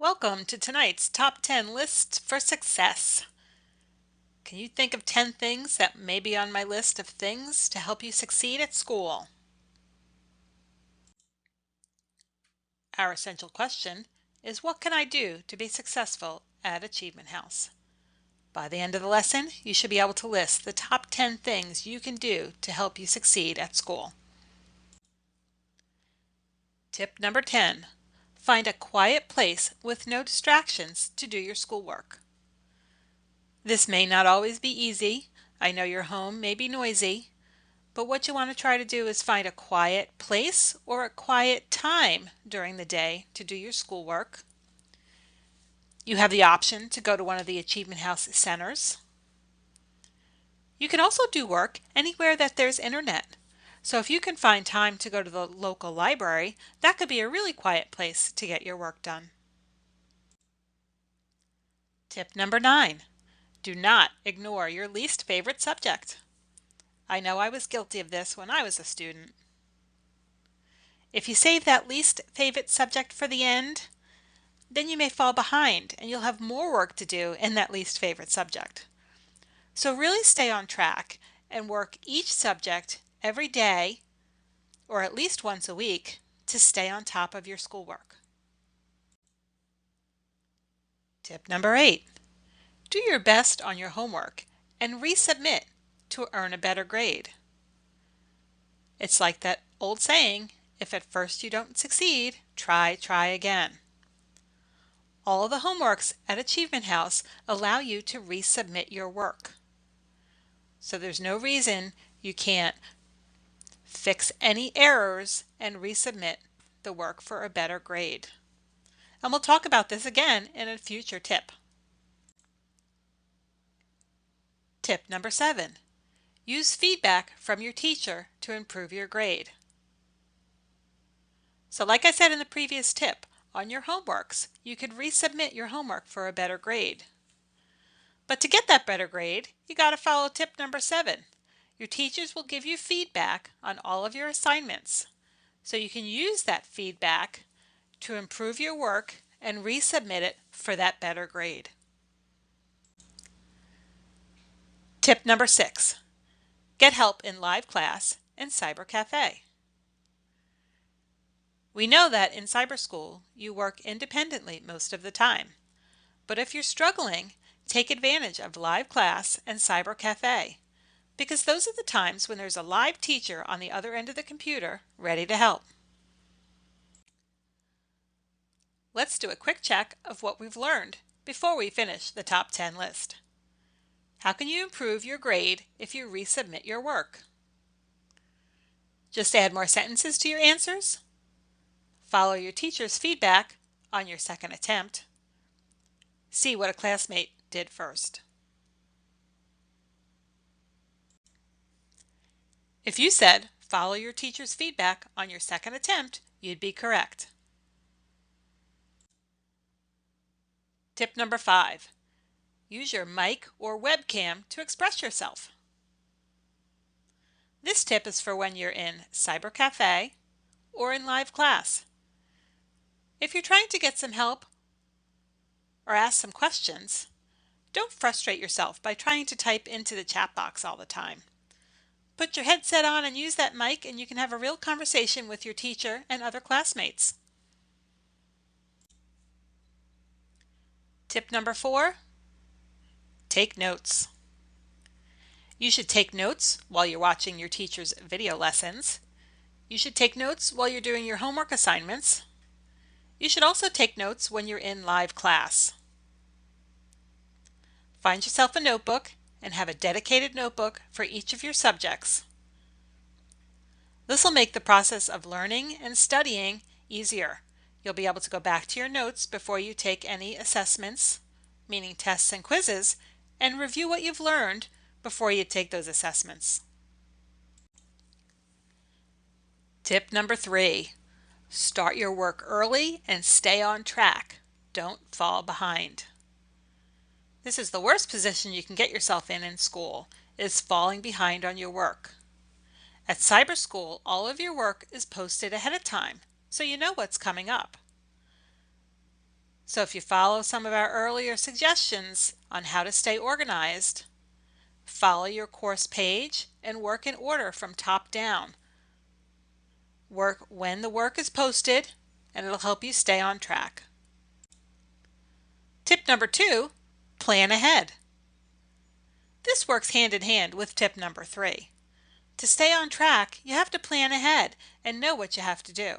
Welcome to tonight's Top 10 List for Success. Can you think of 10 things that may be on my list of things to help you succeed at school? Our essential question is, what can I do to be successful at Achievement House? By the end of the lesson, you should be able to list the top 10 things you can do to help you succeed at school. Tip number 10. Find a quiet place with no distractions to do your schoolwork. This may not always be easy. I know your home may be noisy, but what you want to try to do is find a quiet place or a quiet time during the day to do your schoolwork. You have the option to go to one of the Achievement House centers. You can also do work anywhere that there's internet. So if you can find time to go to the local library, that could be a really quiet place to get your work done. Tip number 9. Do not ignore your least favorite subject. I know I was guilty of this when I was a student. If you save that least favorite subject for the end, then you may fall behind and you'll have more work to do in that least favorite subject. So really stay on track and work each subject every day or at least once a week to stay on top of your schoolwork. Tip number 8. Do your best on your homework and resubmit to earn a better grade. It's like that old saying, if at first you don't succeed, try again. All the homeworks at Achievement House allow you to resubmit your work. So there's no reason you can't fix any errors and resubmit the work for a better grade. And we'll talk about this again in a future tip. Tip number 7. Use feedback from your teacher to improve your grade. So like I said in the previous tip, on your homeworks, you could resubmit your homework for a better grade. But to get that better grade, you got to follow tip number 7. Your teachers will give you feedback on all of your assignments. So you can use that feedback to improve your work and resubmit it for that better grade. Tip number 6. Get help in live class and cyber cafe. We know that in cyber school you work independently most of the time. But if you're struggling, take advantage of live class and cyber cafe, because those are the times when there's a live teacher on the other end of the computer ready to help. Let's do a quick check of what we've learned before we finish the top 10 list. How can you improve your grade if you resubmit your work? Just add more sentences to your answers. Follow your teacher's feedback on your second attempt. See what a classmate did first. If you said follow your teacher's feedback on your second attempt, you'd be correct. Tip number 5. Use your mic or webcam to express yourself. This tip is for when you're in cyber cafe or in live class. If you're trying to get some help or ask some questions, don't frustrate yourself by trying to type into the chat box all the time. Put your headset on and use that mic, and you can have a real conversation with your teacher and other classmates. Tip number 4. Take notes. You should take notes while you're watching your teacher's video lessons. You should take notes while you're doing your homework assignments. You should also take notes when you're in live class. Find yourself a notebook and have a dedicated notebook for each of your subjects. This will make the process of learning and studying easier. You'll be able to go back to your notes before you take any assessments, meaning tests and quizzes, and review what you've learned before you take those assessments. Tip number 3. Start your work early and stay on track. Don't fall behind. This is the worst position you can get yourself in school, is falling behind on your work. At cyber school, all of your work is posted ahead of time, so you know what's coming up. So if you follow some of our earlier suggestions on how to stay organized, follow your course page and work in order from top down. Work when the work is posted, and it'll help you stay on track. Tip number 2, plan ahead. This works hand in hand with tip number 3. To stay on track, you have to plan ahead and know what you have to do.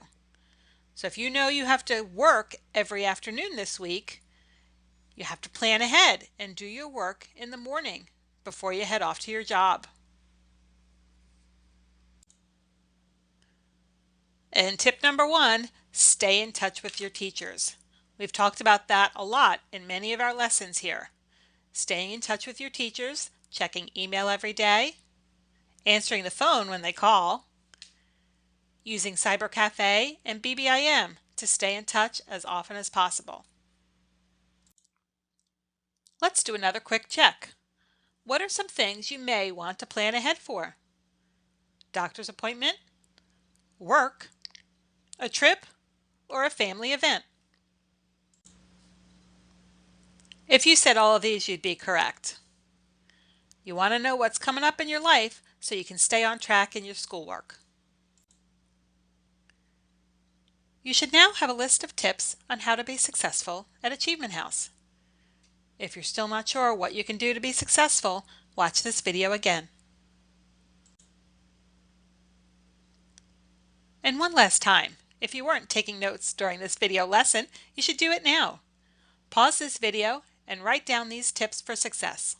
So if you know you have to work every afternoon this week, you have to plan ahead and do your work in the morning before you head off to your job. And tip number 1, stay in touch with your teachers. We've talked about that a lot in many of our lessons here. Staying in touch with your teachers, checking email every day, answering the phone when they call, using Cyber Cafe and BBIM to stay in touch as often as possible. Let's do another quick check. What are some things you may want to plan ahead for? Doctor's appointment, work, a trip, or a family event? If you said all of these, you'd be correct. You want to know what's coming up in your life so you can stay on track in your schoolwork. You should now have a list of tips on how to be successful at Achievement House. If you're still not sure what you can do to be successful, watch this video again. And one last time, if you weren't taking notes during this video lesson, you should do it now. Pause this video and write down these tips for success.